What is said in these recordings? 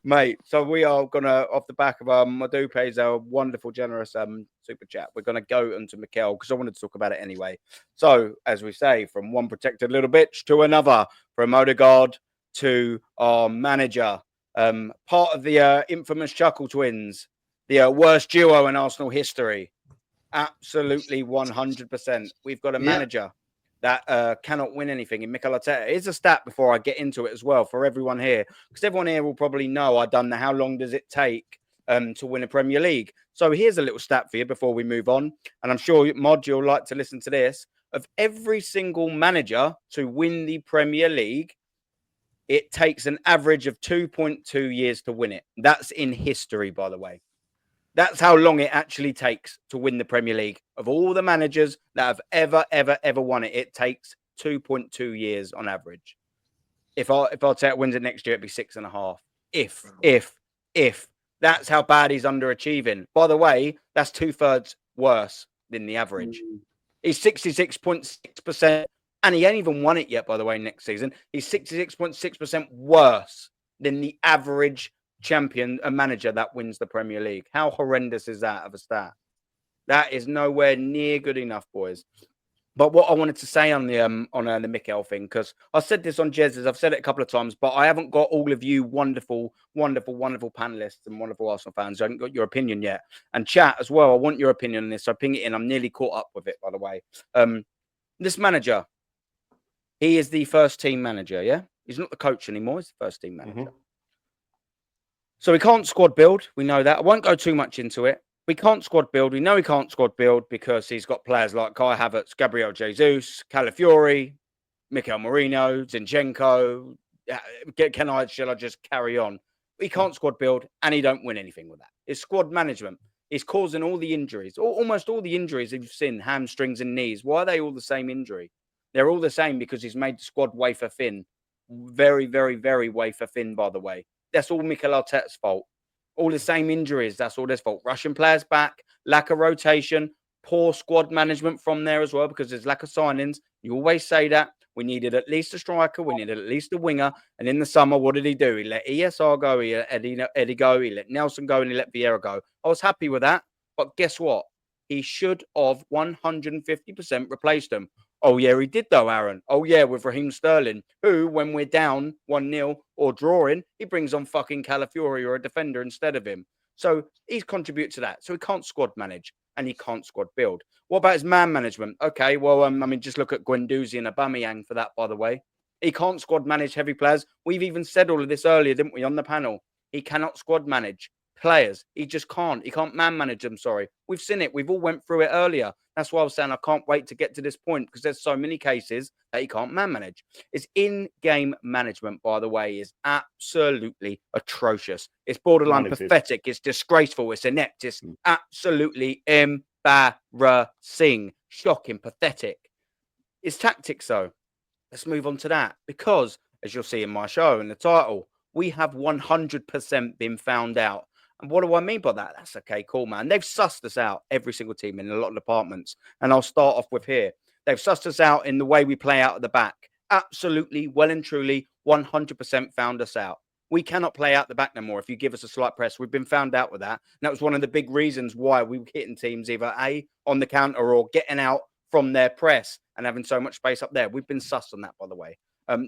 Mate, so we are gonna, off the back of Madu pays a wonderful, generous super chat. We're gonna go into Mikel because I wanted to talk about it anyway. So, as we say, from one protected little bitch to another, from Odegaard to our manager, part of the infamous Chuckle Twins, the worst duo in Arsenal history. Absolutely 100%. We've got a Yeah. manager that cannot win anything in Mikel Arteta. Here's a stat before I get into it as well for everyone here, because everyone here will probably know I've done the how long does it take to win a Premier League. So here's a little stat for you before we move on, and I'm sure Mod you'll like to listen to this. Of every single manager to win the Premier League, it takes an average of 2.2 years to win it. That's in history, by the way. That's how long it actually takes to win the Premier League. Of all the managers that have ever won it, it takes 2.2 years on average. If Arteta wins it next year, it'd be 6.5. If that's how bad he's underachieving. By the way, that's 2/3 worse than the average. He's 66.6%, and he ain't even won it yet. By the way, next season he's 66.6% worse than the average champion, a manager that wins the Premier League. How horrendous is that of a stat? That is nowhere near good enough, boys. But what I wanted to say on the Mikel thing, because I said this on Jez's, I've said it a couple of times, but I haven't got all of you wonderful panelists and wonderful Arsenal fans. I haven't got your opinion yet. And chat as well. I want your opinion on this. So ping it in. I'm nearly caught up with it, by the way. This manager, he is the first team manager, yeah? He's not the coach anymore. He's the first team manager. So he can't squad build. We know that. I won't go too much into it. We can't squad build. We know he can't squad build because he's got players like Kai Havertz, Gabriel Jesus, Calafiori, Mikel Merino, Zinchenko. Shall I just carry on? He can't squad build and he don't win anything with that. It's squad management. It's causing all the injuries. Almost all the injuries you've seen, hamstrings and knees. Why are they all the same injury? They're all the same because he's made the squad wafer thin. Very wafer thin, by the way. That's all Mikel Arteta's fault. All the same injuries. That's all their fault. Russian players back, lack of rotation, poor squad management from there as well because there's lack of signings. You always say that. We needed at least a striker. We needed at least a winger. And in the summer, what did he do? He let ESR go. He let Eddie go. He let Nelson go. And he let Vieira go. I was happy with that. But guess what? He should have 150% replaced him. Oh, yeah, he did, though, Aaron. Oh, yeah, with Raheem Sterling, who, when we're down 1-0 or drawing, he brings on fucking Calafiori or a defender instead of him. So he's contributed to that. So he can't squad manage and he can't squad build. What about his man management? Okay, well, just look at Guendouzi and Aubameyang for that, by the way. He can't squad manage heavy players. We've even said all of this earlier, didn't we, on the panel? He cannot squad manage players. He just can't. He can't man manage them, sorry. We've seen it. We've all went through it earlier. That's why I was saying I can't wait to get to this point because there's so many cases that he can't man manage. His in-game management, by the way, is absolutely atrocious. It's borderline pathetic. It's disgraceful. It's inept. It's absolutely embarrassing, shocking, pathetic. His tactics, though, let's move on to that because, as you'll see in my show in the title, we have 100% been found out. And what do I mean by that? That's okay, cool, man. They've sussed us out, every single team in a lot of departments. And I'll start off with here. They've sussed us out in the way we play out at the back. Absolutely, well and truly, 100% found us out. We cannot play out the back no more if you give us a slight press. We've been found out with that. And that was one of the big reasons why we were hitting teams either A, on the counter or getting out from their press and having so much space up there. We've been sussed on that, by the way.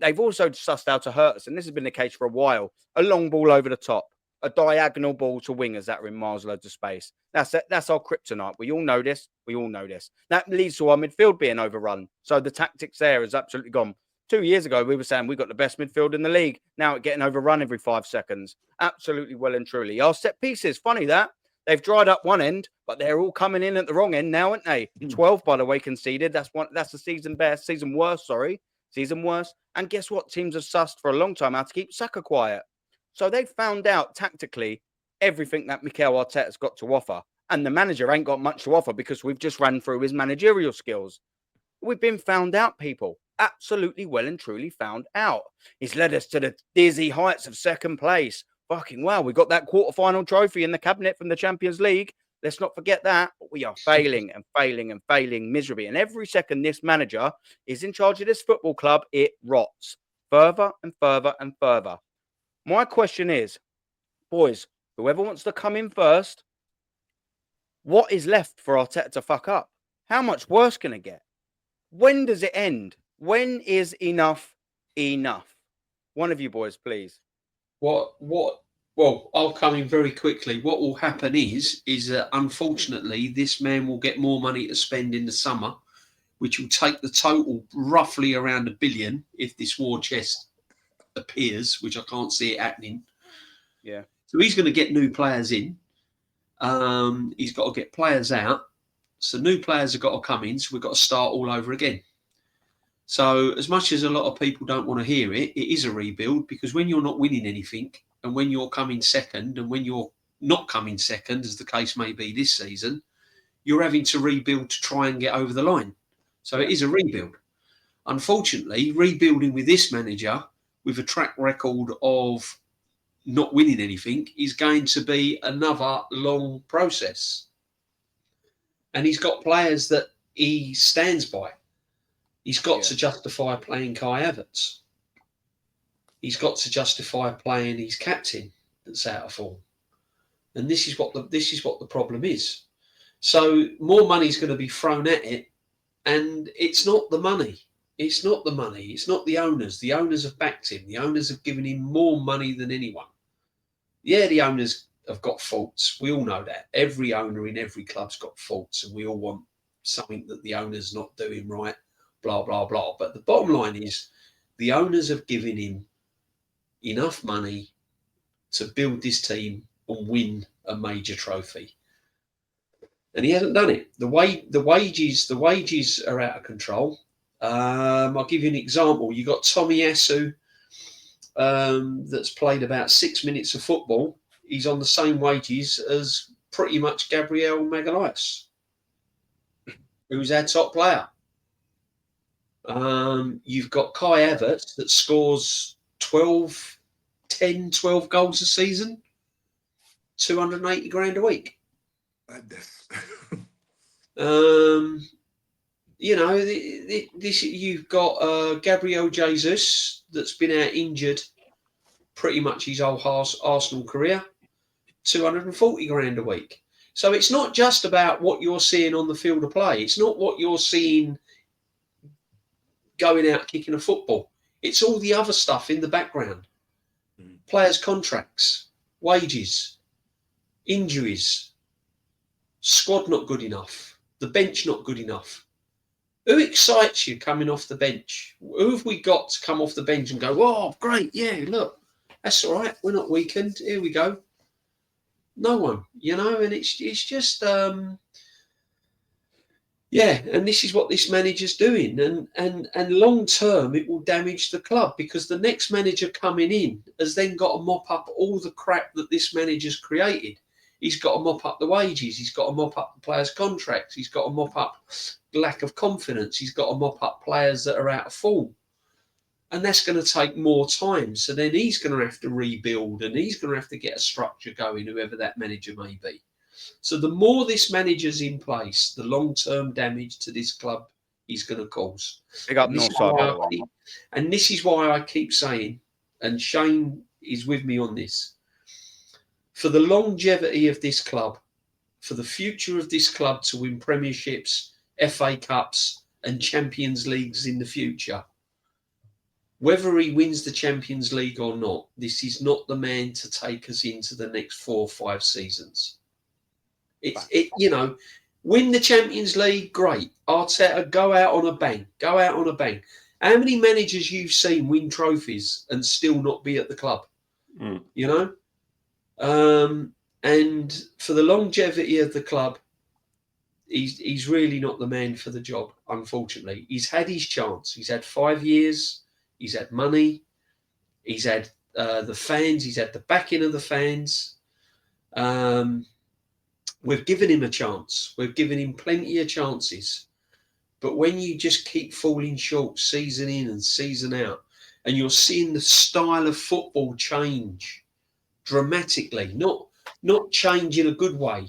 They've also sussed out to hurt us, and this has been the case for a while. A long ball over the top, a diagonal ball to wingers that are in miles loads of space. That's it. That's our kryptonite. We all know this. That leads to our midfield being overrun. So the tactics there is absolutely gone. 2 years ago, we were saying we got the best midfield in the league. Now it's getting overrun every 5 seconds. Absolutely well and truly. Our set pieces, funny that. They've dried up one end, but they're all coming in at the wrong end now, aren't they? 12, by the way, conceded. That's the season worse. And guess what? Teams have sussed for a long time how to keep Saka quiet. So they've found out tactically everything that Mikel Arteta's got to offer. And the manager ain't got much to offer because we've just ran through his managerial skills. We've been found out, people. Absolutely well and truly found out. He's led us to the dizzy heights of second place. Fucking wow, we got that quarterfinal trophy in the cabinet from the Champions League. Let's not forget that. But we are failing miserably. And every second this manager is in charge of this football club, it rots further and further and further. My question is, boys, whoever wants to come in first, what is left for Arteta to fuck up? How much worse can it get? When does it end? When is enough enough? One of you boys, please. Well, I'll come in very quickly. What will happen is that unfortunately, this man will get more money to spend in the summer, which will take the total roughly around £1 billion if this war chest appears, which I can't see it happening. Yeah. So he's going to get new players in. He's got to get players out. So new players have got to come in. So we've got to start all over again. So as much as a lot of people don't want to hear it, it is a rebuild, because when you're not winning anything, and when you're coming second, and when you're not coming second, as the case may be this season, you're having to rebuild to try and get over the line. So it is a rebuild. Unfortunately, rebuilding with this manager, with a track record of not winning anything, is going to be another long process. And he's got players that he stands by. He's got to justify playing Kai Havertz. He's got to justify playing his captain that's out of form. And this is what the problem is. So more money is going to be thrown at it, and it's not the money. It's not the money. It's not the owners. The owners have backed him. The owners have given him more money than anyone. Yeah, the owners have got faults. We all know that. Every owner in every club's got faults, and we all want something that the owner's not doing right, blah, blah, blah. But the bottom line is the owners have given him enough money to build this team and win a major trophy. And he hasn't done it. The wages are out of control. I'll give you an example. You got Tomiyasu, that's played about 6 minutes of football. He's on the same wages as pretty much Gabriel Magalhaes, who's our top player. You've got Kai Havertz that scores 12 goals a season, 280 grand a week. You've got Gabriel Jesus that's been out injured pretty much his whole Arsenal career, 240 grand a week. So it's not just about what you're seeing on the field of play. It's not what you're seeing going out kicking a football. It's all the other stuff in the background. Players' contracts, wages, injuries, squad not good enough, the bench not good enough. Who excites you coming off the bench? Who have we got to come off the bench and go, oh, great, yeah, look, that's all right, we're not weakened, here we go. No one, and it's just, and this is what this manager's doing. And long term, it will damage the club, because the next manager coming in has then got to mop up all the crap that this manager's created. He's got to mop up the wages. He's got to mop up the players' contracts. He's got to mop up the lack of confidence. He's got to mop up players that are out of form. And that's going to take more time. So then he's going to have to rebuild, and he's going to have to get a structure going, whoever that manager may be. So the more this manager's in place, the long-term damage to this club he's going to cause. Big up North Side, by the way. And this is why I keep saying, and Shane is with me on this, for the longevity of this club, for the future of this club to win premierships, FA Cups and Champions Leagues in the future, whether he wins the Champions League or not, this is not the man to take us into the next 4 or 5 seasons. Win the Champions League, great. Arteta, go out on a bang. Go out on a bang. How many managers you've seen win trophies and still not be at the club? And for the longevity of the club, he's really not the man for the job, unfortunately. He's had his chance. He's had 5 years. He's had money. He's had the fans. He's had the backing of the fans. We've given him a chance. We've given him plenty of chances. But when you just keep falling short season in and season out, and you're seeing the style of football change dramatically, not change in a good way,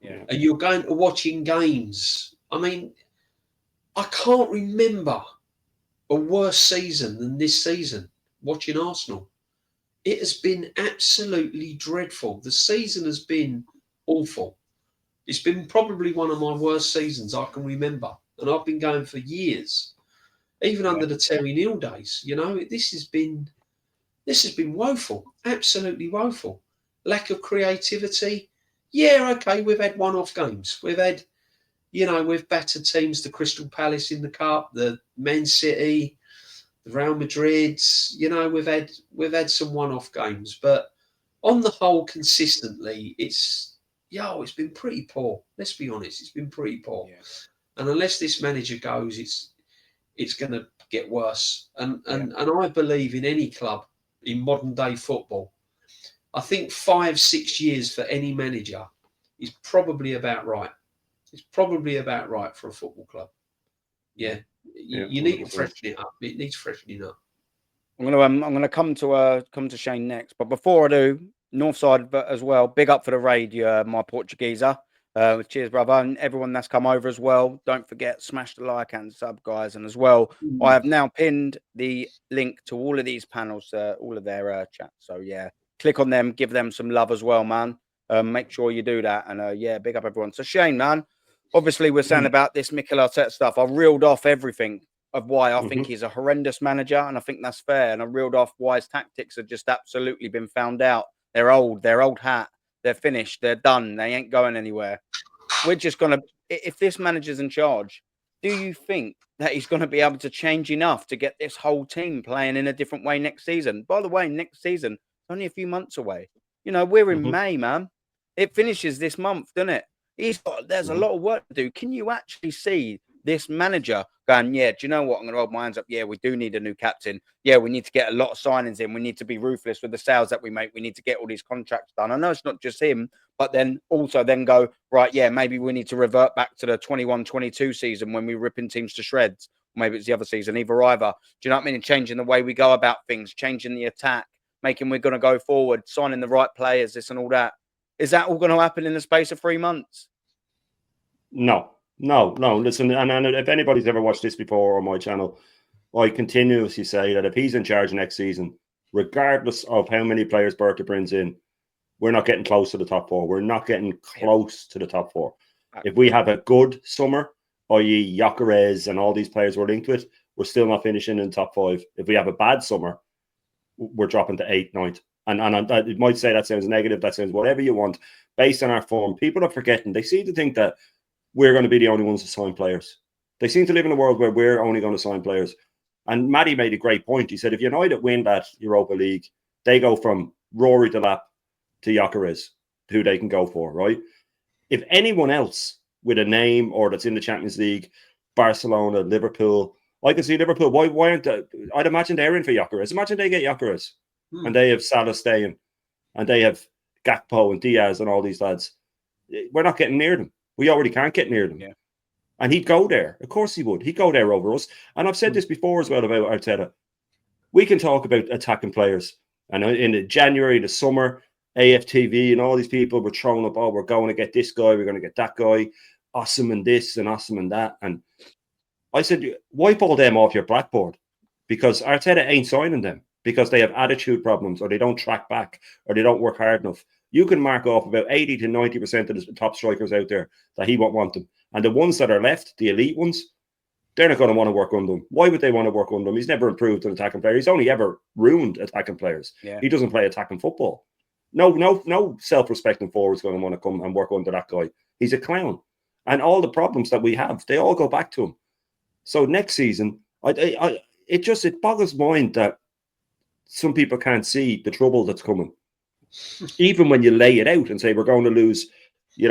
and you're going to watching games. I mean, I can't remember a worse season than this season watching Arsenal. It has been absolutely dreadful. The season has been awful. It's been probably one of my worst seasons I can remember. And I've been going for years, even under the Terry Neal days. You know, this has been woeful, absolutely woeful. Lack of creativity. Yeah, okay, we've had one-off games. We've had, we've battered teams, the Crystal Palace in the Cup, the Man City, the Real Madrids. We've had some one-off games, but on the whole, consistently, it's been pretty poor. Let's be honest, it's been pretty poor. Yeah. And unless this manager goes, it's going to get worse. And I believe in any club in modern day football, I think 5-6 years for any manager is probably about right. It's probably about right for a football club. Yeah, you need to freshen it up. It needs freshening up. I'm gonna come to Shane next, but before I do, Northside as well. Big up for the raid, my Portugueser. Cheers, brother, and everyone that's come over as well. Don't forget, smash the like and sub, guys, and as well, I have now pinned the link to all of these panels, all of their chats. So yeah, click on them, give them some love as well, man. Make sure you do that, and yeah, big up everyone. So Shane, man, obviously we're saying about this Mikel Arteta stuff. I reeled off everything of why I think he's a horrendous manager, and I think that's fair. And I reeled off why his tactics have just absolutely been found out. They're old hat. They're finished. They're done. They ain't going anywhere. We're just going to, if this manager's in charge, do you think that he's going to be able to change enough to get this whole team playing in a different way next season? By the way, next season, it's only a few months away. We're in May, man. It finishes this month, doesn't it? There's a lot of work to do. Can you actually see this manager going, yeah, do you know what? I'm going to hold my hands up. Yeah, we do need a new captain. Yeah, we need to get a lot of signings in. We need to be ruthless with the sales that we make. We need to get all these contracts done. I know it's not just him, but then also go, right, yeah, maybe we need to revert back to the 21-22 season when we were ripping teams to shreds. Maybe it's the other season, either. Do you know what I mean? Changing the way we go about things, changing the attack, making we're going to go forward, signing the right players, this and all that. Is that all going to happen in the space of 3 months? No. Listen, and if anybody's ever watched this before on my channel, I continuously say that if he's in charge next season, regardless of how many players Berta brings in, we're not getting close to the top 4. We're not getting close to the top 4. If we have a good summer, i.e. Gyökeres and all these players we're linked with, we're still not finishing in top 5. If we have a bad summer, we're dropping to 8th, 9th. And it might say that sounds negative, that sounds whatever you want. Based on our form, people are forgetting. They seem to think that we're going to be the only ones to sign players. They seem to live in a world where we're only going to sign players. And Matty made a great point. He said, if United win that Europa League, they go from Rory Delap to Gyökeres, who they can go for, right? If anyone else with a name or that's in the Champions League, Barcelona, Liverpool, I can see Liverpool. Why aren't they? I'd imagine they're in for Gyökeres. Imagine they get Gyökeres and they have Salah staying and they have Gakpo and Diaz and all these lads. We're not getting near them. We already can't get near them. Yeah. And he'd go there. Of course he would. He'd go there over us. And I've said this before as well about Arteta. We can talk about attacking players. And in January, the summer, AFTV and all these people were throwing up, we're going to get this guy, we're going to get that guy, awesome and this and awesome and that. And I said, wipe all them off your blackboard because Arteta ain't signing them because they have attitude problems or they don't track back or they don't work hard enough. You can mark off about 80 to 90% of the top strikers out there that he won't want them. And the ones that are left, the elite ones, they're not going to want to work under him. Why would they want to work under him? He's never improved an attacking player. He's only ever ruined attacking players. Yeah. He doesn't play attacking football. No self-respecting forward's going to want to come and work under that guy. He's a clown. And all the problems that we have, they all go back to him. So next season, it boggles mind that some people can't see the trouble that's coming. Even when you lay it out and say we're going to lose, we're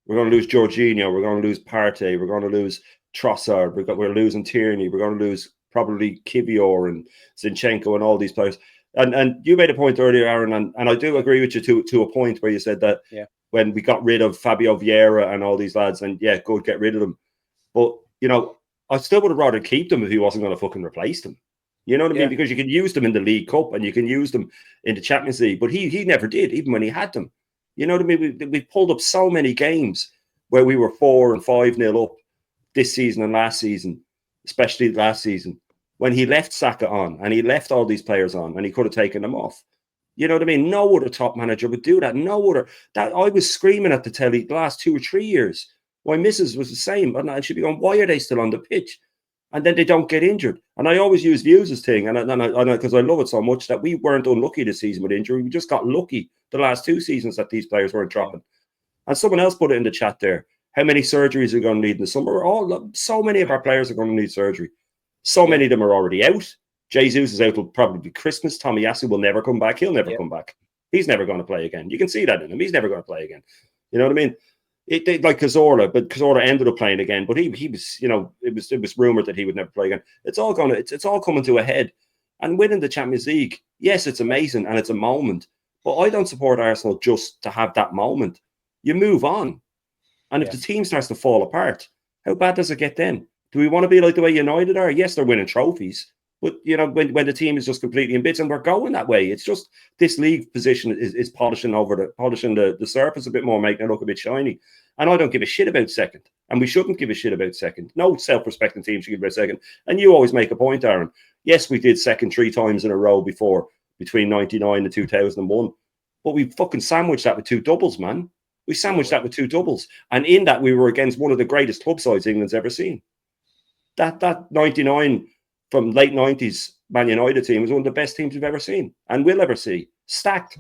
going to lose Jorginho, we're going to lose Partey, we're going to lose Trossard, we're losing Tierney, we're going to lose probably Kivior and Zinchenko and all these players. And you made a point earlier, Aaron, and I do agree with you to a point where you said that when we got rid of Fabio Vieira and all these lads, and good, get rid of them. But, I still would have rather keep them if he wasn't going to fucking replace them. You know what I mean? Because you can use them in the League Cup and you can use them in the Champions League. But he never did, even when he had them. You know what I mean? We pulled up so many games where we were 4 and 5-0 up this season and last season, especially last season, when he left Saka on and he left all these players on and he could have taken them off. You know what I mean? No other top manager would do that. No other. That I was screaming at the telly the last 2 or 3 years. My missus was the same, and she'd be going, "Why are they still on the pitch?" And then they don't get injured. And I always use Views' thing, and because I love it so much, that we weren't unlucky this season with injury. We just got lucky the last 2 seasons that these players weren't dropping. And someone else put it in the chat there. How many surgeries are going to need in the summer? So many of our players are going to need surgery. So many of them are already out. Jesus is out till probably Christmas. Tommy Yasu will never come back. He'll never come back. He's never going to play again. You can see that in him. He's never going to play again. You know what I mean? Like Cazorla, but Cazorla ended up playing again. But he was, you know, it was rumored that he would never play again. It's all coming to a head. And winning the Champions League, yes, it's amazing and it's a moment. But I don't support Arsenal just to have that moment. You move on. And if the team starts to fall apart, how bad does it get then? Do we want to be like the way United are? Yes, they're winning trophies. But, you know, when the team is just completely in bits, and we're going that way, it's just this league position is polishing the surface a bit more, making it look a bit shiny. And I don't give a shit about second. And we shouldn't give a shit about second. No self-respecting team should give about second. And you always make a point, Aaron. Yes, we did second 3 times in a row before, between 99 and 2001. But we fucking sandwiched that with 2 doubles, man. We sandwiched that with 2 doubles. And in that, we were against one of the greatest club sides England's ever seen. That 99... from late 90s Man United team was one of the best teams we've ever seen and will ever see. Stacked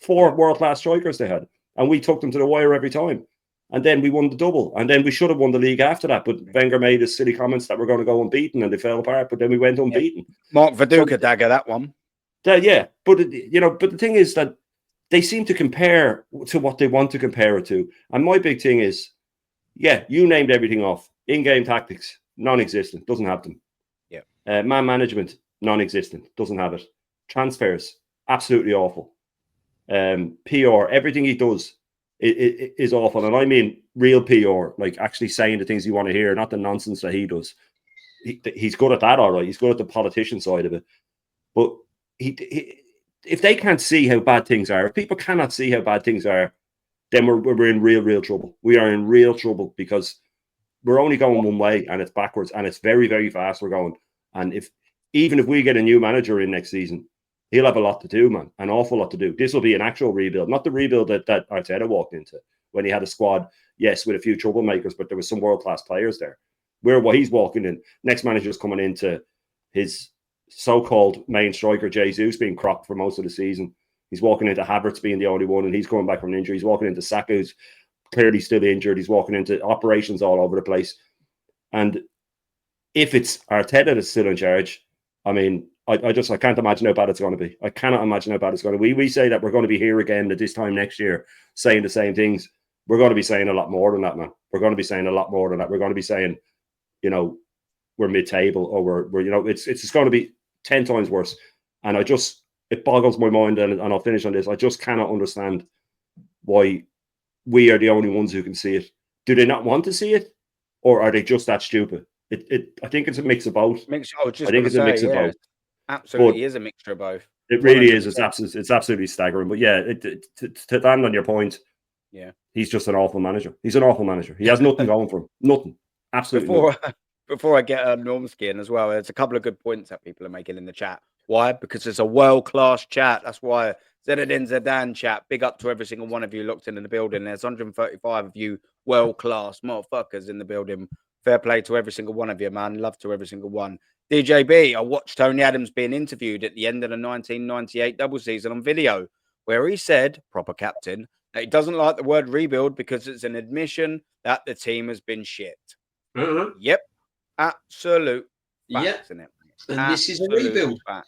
4 world-class strikers they had. And we took them to the wire every time. And then we won the double. And then we should have won the league after that. But Wenger made his silly comments that we're going to go unbeaten and they fell apart. But then we went unbeaten. Mark Viduka dagger that one. Yeah. But, you know, but the thing is that they seem to compare to what they want to compare it to. And my big thing is, you named everything off. In-game tactics, non-existent. Doesn't have them. Man management, non-existent, doesn't have it. Transfers, absolutely awful. PR, everything he does is awful. And I mean real PR, like actually saying the things you want to hear, not the nonsense that he does. He's good at that, all right. He's good at the politician side of it. But if they can't see how bad things are, if people cannot see how bad things are, then we're in real trouble. We are in real trouble because we're only going one way and it's backwards and it's very, very fast we're going. And even if we get a new manager in next season, he'll have a lot to do, man. An awful lot to do. This will be an actual rebuild, not the rebuild that Arteta walked into when he had a squad, yes, with a few troublemakers, but there was some world-class players there. What he's walking in, next manager's coming into his so-called main striker, Jesus, being cropped for most of the season. He's walking into Havertz being the only one, and he's coming back from an injury. He's walking into Saka, who's clearly still injured. He's walking into operations all over the place. And if it's Arteta that's still in charge, I mean, I can't imagine how bad it's going to be. I cannot imagine how bad it's going to be. We say that we're going to be here again at this time next year saying the same things. We're going to be saying a lot more than that, man. We're going to be saying a lot more than that. We're going to be saying, you know, we're mid-table or we're you know, it's just going to be 10 times worse. And it boggles my mind, and I'll finish on this. I just cannot understand why we are the only ones who can see it. Do they not want to see it? Or are they just that stupid? I think it's a mix of both. I think it's a mix of both. Absolutely is a mixture of both. It really 100%. Is. It's absolutely staggering. But yeah, to land on your point, he's just an awful manager. He's an awful manager. He has nothing going for him. Nothing. Absolutely nothing. Before I get Norm's skin as well, there's a couple of good points that people are making in the chat. Why? Because it's a world-class chat. That's why Zinedine Zidane chat. Big up to every single one of you locked in the building. There's 135 of you world-class motherfuckers in the building. Fair play to every single one of you, man. Love to every single one. DJB, I watched Tony Adams being interviewed at the end of the 1998 double season on video, where he said, proper captain, that he doesn't like the word rebuild because it's an admission that the team has been shit. Yep. Absolute facts, isn't it? And this is a rebuild. Fact.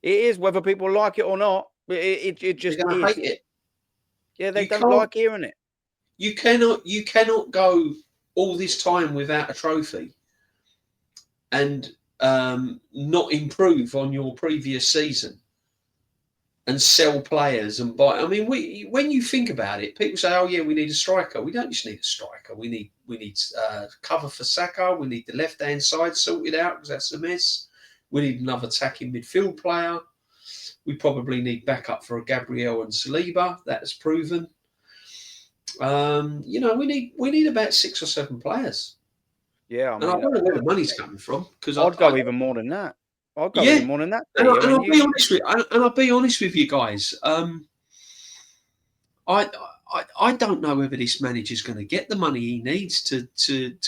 It is, whether people like it or not. It just is. Hate it. Yeah, they don't like hearing it. You cannot go all this time without a trophy and not improve on your previous season and sell players and buy. I mean, when you think about it, people say, "Oh yeah, we need a striker." We don't just need a striker. We need cover for Saka. We need the left-hand side sorted out because that's a mess. We need another attacking midfield player. We probably need backup for a Gabriel and Saliba. That's proven. You know, we need about 6 or 7 players. Yeah, I don't know where the money's coming from because I'd go even more than that. I'll go any more than that. And I mean, I'll be honest with you guys. I don't know whether this manager's going to get the money he needs to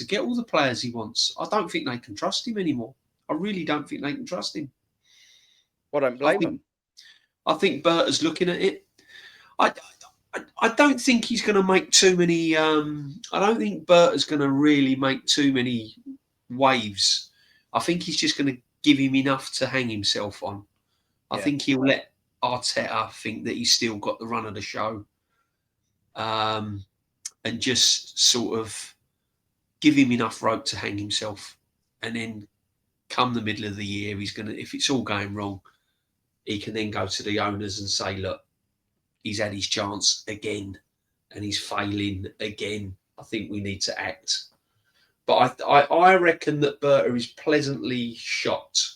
get all the players he wants. I don't think they can trust him anymore. I really don't think they can trust him. I don't blame him. I think Berta's looking at it. I don't think he's going to make too many. I don't think Berta's going to really make too many waves. I think he's just going to give him enough to hang himself on. I think he'll let Arteta think that he's still got the run of the show. And just sort of give him enough rope to hang himself, and then come the middle of the year, he's gonna, if it's all going wrong, he can then go to the owners and say, look, he's had his chance again and he's failing again. I think we need to act. But I reckon that Berta is pleasantly shocked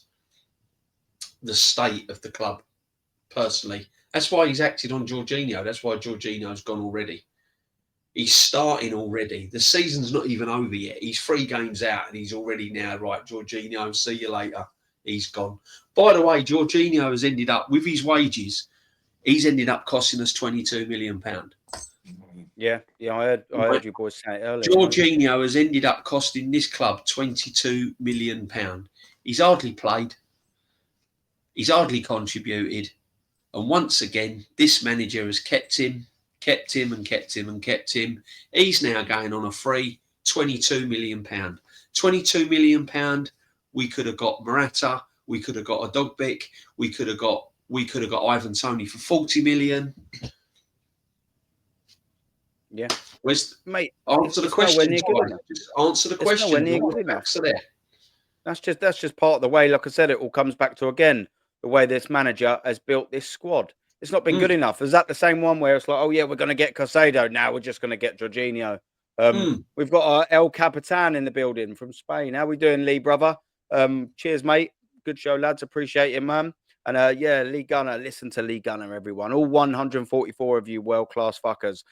the state of the club, personally. That's why he's acted on Jorginho. That's why Jorginho's gone already. He's starting already. The season's not even over yet. He's 3 games out and he's already now, right, Jorginho, see you later. He's gone. By the way, Jorginho has ended up, with his wages, he's ended up costing us £22 million. Yeah, I heard you boys say it earlier. Jorginho has ended up costing this club £22 million. He's hardly played. He's hardly contributed. And once again, this manager has kept him. He's now going on a free £22 million. £22 million. We could have got Morata. We could have got a Dogbek. We could have got Ivan Toney for 40 million. Yeah. Mate, answer the question. Just answer the question. That's just part of the way. Like I said, it all comes back to, again, the way this manager has built this squad. It's not been good enough. Is that the same one where it's like, oh yeah, we're going to get Caicedo, now we're just going to get Jorginho? We've got our El Capitan in the building from Spain. How we doing, Lee, brother? Cheers, mate. Good show, lads. Appreciate it, man. And yeah, Lee Gunner. Listen to Lee Gunner, everyone. All 144 of you world-class fuckers.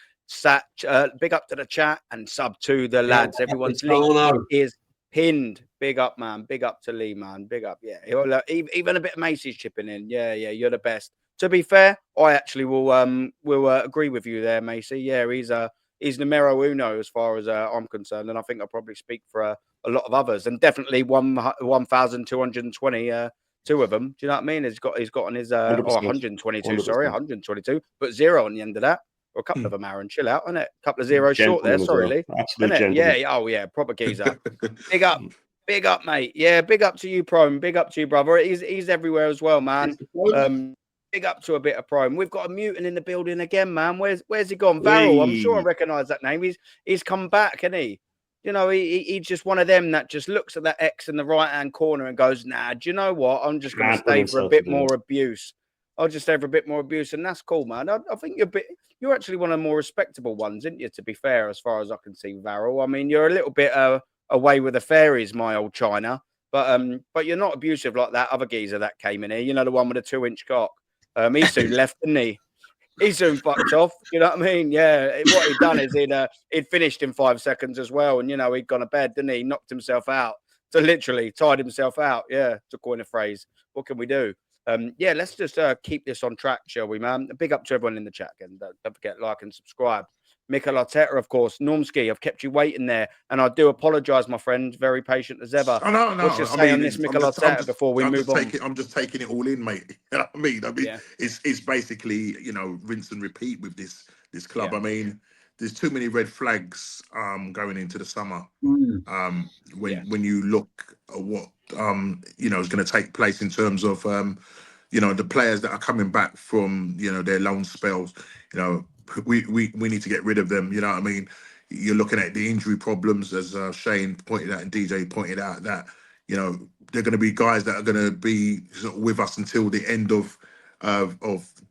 Big up to the chat and sub to the lads. Everyone's link is pinned. Big up, man. Big up to Lee, man. Big up. Yeah. Even a bit of Macy's chipping in. Yeah. You're the best. To be fair, I actually will agree with you there, Macy. Yeah, he's numero uno as far as I'm concerned, and I think I'll probably speak for a lot of others, and definitely 1,220. 2 of them. Do you know what I mean? He's got on his 122. 100%. Sorry, 122, but 0 on the end of that. Or a couple of them, Aaron. Chill out, innit? A couple of zeros short there. Sorry, Lee. Yeah. Oh yeah, proper geezer. Big up, mate. Yeah, big up to you, Prime. Big up to you, brother. He's everywhere as well, man. Big up to a bit of Prime. We've got a mutant in the building again, man. Where's he gone? Varel. I'm sure I recognise that name. He's come back, isn't he? You know, he's just one of them that just looks at that X in the right-hand corner and goes, nah, do you know what? I'm just going to stay for a bit more abuse. I'll just stay for a bit more abuse, and that's cool, man. I think you're actually one of the more respectable ones, isn't you, to be fair, as far as I can see, Varel? I mean, you're a little bit away with the fairies, my old China, but you're not abusive like that other geezer that came in here. You know, the one with a 2-inch cock. He soon left, didn't he? He soon fucked off. You know what I mean? Yeah. What he'd done is he'd finished in 5 seconds as well. And, you know, he'd gone to bed, didn't he? Knocked himself out. So literally tied himself out. Yeah. To coin a phrase. What can we do? Yeah, let's just keep this on track, shall we, man? Big up to everyone in the chat again. Don't forget, like and subscribe. Mikel Arteta, of course. Normski, I've kept you waiting there. And I do apologise, my friend. Very patient as ever. Oh, no. What's your say on this Mikel Arteta before we move on? I'm just taking it all in, mate. You know what I mean? Yeah. It's basically, you know, rinse and repeat with this club. Yeah. I mean, there's too many red flags going into the summer. When you look at what you know is going to take place in terms of you know, the players that are coming back from, you know, their loan spells, you know, we need to get rid of them. You know what I mean? You're looking at the injury problems, as Shane pointed out and DJ pointed out, that, you know, they're going to be guys that are going to be sort of with us until the end of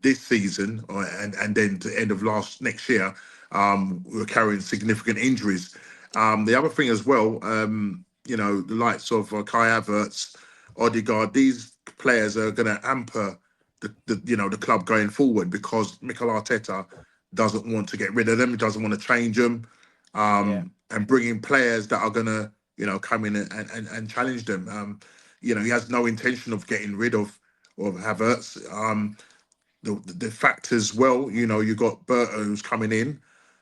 this season, and then to the end of next year. We're carrying significant injuries. The other thing as well, you know, the likes of Kai Havertz, Odegaard, these players are going to hamper the club going forward, because Mikel Arteta doesn't want to get rid of them. He doesn't want to change them, and bring in players that are going to, you know, come in and challenge them. he has no intention of getting rid of Havertz. The fact as well, you got Berta who's coming in,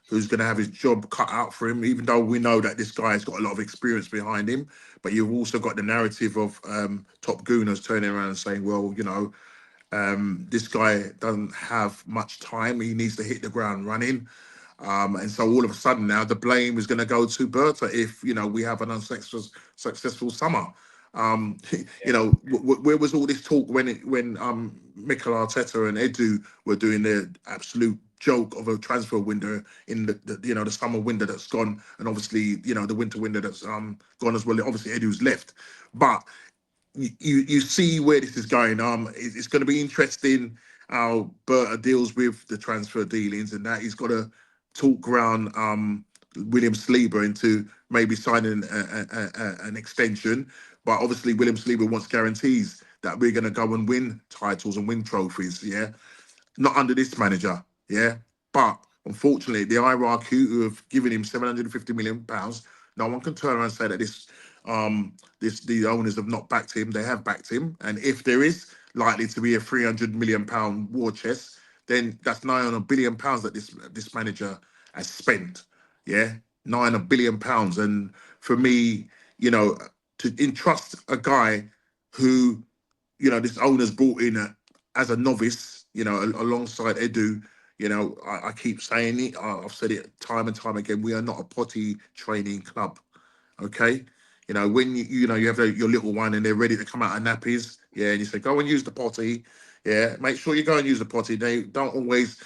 who's going to have his job cut out for him, even though we know that this guy's got a lot of experience behind him. But you've also got the narrative of top gooners turning around and saying, well, this guy doesn't have much time. He needs to hit the ground running. And so all of a sudden now the blame is going to go to Berta if, we have an successful summer. Where was all this talk when Mikel Arteta and Edu were doing their absolute joke of a transfer window in the summer window that's gone, and obviously the winter window that's gone as well. Obviously Edu's left, but you see where this is going. It's going to be interesting how Berta deals with the transfer dealings, and that he's got to talk around William Saliba into maybe signing an extension. But obviously, William Saliba wants guarantees that we're going to go and win titles and win trophies. Yeah, not under this manager. Yeah, but unfortunately, the hierarchy who have given him £750 million, no one can turn around and say that the owners have not backed him. They have backed him, and if there is likely to be a £300 million war chest, then that's £900 billion that this manager has spent. Yeah, £900 billion, and for me, to entrust a guy who, this owner's brought in as a novice, alongside Edu. I keep saying it. I've said it time and time again. We are not a potty training club. Okay. When you have your little one and they're ready to come out of nappies, yeah, and you say, go and use the potty. Yeah, make sure you go and use the potty. They don't always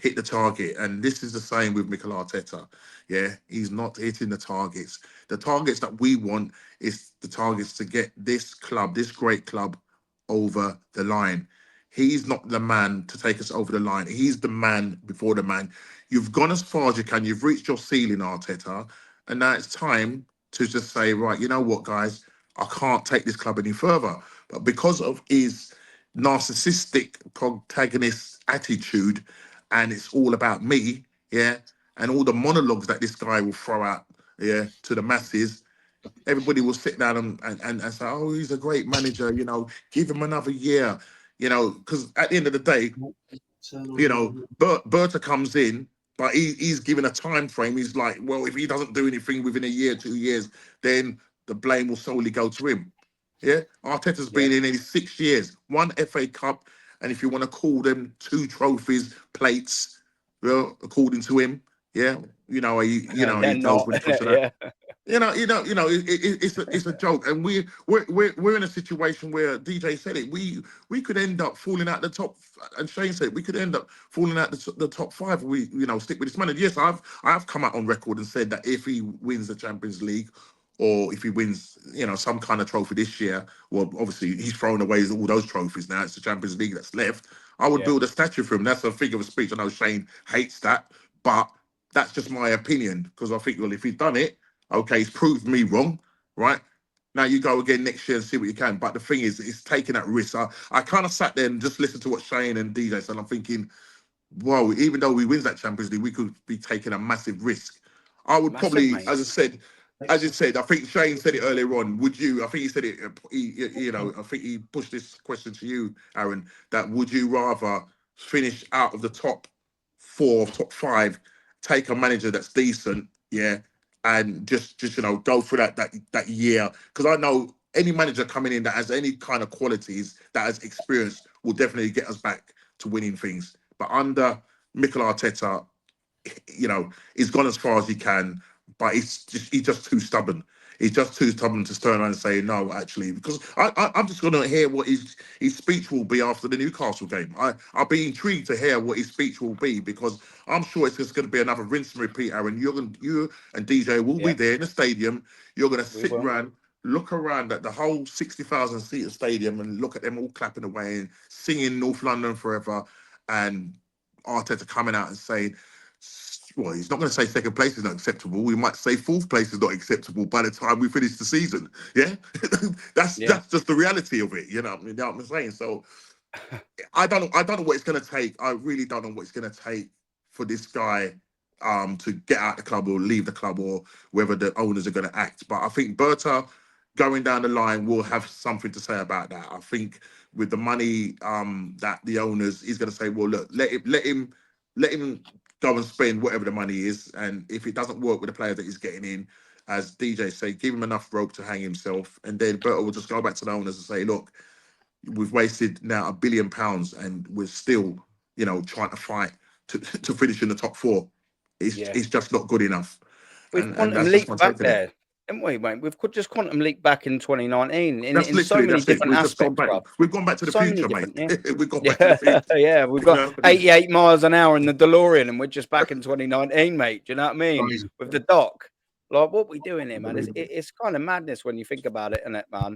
hit the target. And this is the same with Mikel Arteta. Yeah, he's not hitting the targets. The targets that we want is the targets to get this club, this great club, over the line. He's not the man to take us over the line. He's the man before the man. You've gone as far as you can. You've reached your ceiling, Arteta. And now it's time to just say, right, you know what, guys, I can't take this club any further. But because of his narcissistic protagonist attitude, and it's all about me, yeah, and all the monologues that this guy will throw out, yeah, to the masses, everybody will sit down and say, oh, he's a great manager, give him another year, because at the end of the day, Berta comes in, but he's given a time frame. He's like, well, if he doesn't do anything within a year, 2 years, then the blame will solely go to him. Yeah, Arteta's been in nearly 6 years, 1 FA Cup, and if you want to call them 2 trophies, plates, well, according to him, yeah, he knows when it comes to that. Yeah. It's a joke, and we're in a situation where DJ said it. We could end up falling out the top, and Shane said we could end up falling out the top 5. We stick with this manager. Yes, I've come out on record and said that if he wins the Champions League, or if he wins some kind of trophy this year, well, obviously he's thrown away all those trophies now. It's the Champions League that's left. I would build a statue for him. That's a figure of speech. I know Shane hates that, but that's just my opinion, because I think, well, if he's done it, okay, he's proved me wrong, right? Now you go again next year and see what you can. But the thing is, it's taking that risk. I kind of sat there and just listened to what Shane and DJ said. I'm thinking, whoa, even though we win that Champions League, we could be taking a massive risk. I would probably, mate. as you said, I think Shane said it earlier on. Would you? I think he said it. I think he pushed this question to you, Aaron. That would you rather finish out of the top 4, top 5, take a manager that's decent, yeah, and just go through that year? Because I know any manager coming in that has any kind of qualities, that has experience, will definitely get us back to winning things. But under Mikel Arteta, he's gone as far as he can, but he's just too stubborn. He's just too stubborn to turn around and say no, actually, because I'm just going to hear what his speech will be after the Newcastle game. I'll be intrigued to hear what his speech will be, because I'm sure it's just going to be another rinse and repeat, Aaron. You and DJ will be there in the stadium. You're going to sit around, look around at the whole 60,000 seater stadium and look at them all clapping away and singing North London Forever, and Arteta coming out and saying, well, he's not going to say second place is not acceptable. We might say 4th place is not acceptable by the time we finish the season. Yeah, that's just the reality of it. You know what I'm saying? So I don't know what it's going to take. I really don't know what it's going to take for this guy to get out the club or leave the club, or whether the owners are going to act. But I think Berta going down the line, we'll have something to say about that. I think with the money that the owners is going to say, well, look, let him go and spend whatever the money is, and if it doesn't work with the players that he's getting in, as DJ say, give him enough rope to hang himself, and then Berto will just go back to the owners and say, look, we've wasted now £1 billion, and we're still, you know, trying to fight to finish in the top 4. It's just not good enough. We've quantum leaped back there, haven't we, mate? We've just quantum leaped back in 2019 in so many different aspects. We've gone back to the future, mate. Yeah. We've gone back to the future. Yeah, we've got 88 miles an hour in the DeLorean, and we're just back in 2019, mate. Do you know what I mean? With the dock. Like, what we doing here, man? It's kind of madness when you think about it, isn't it, man?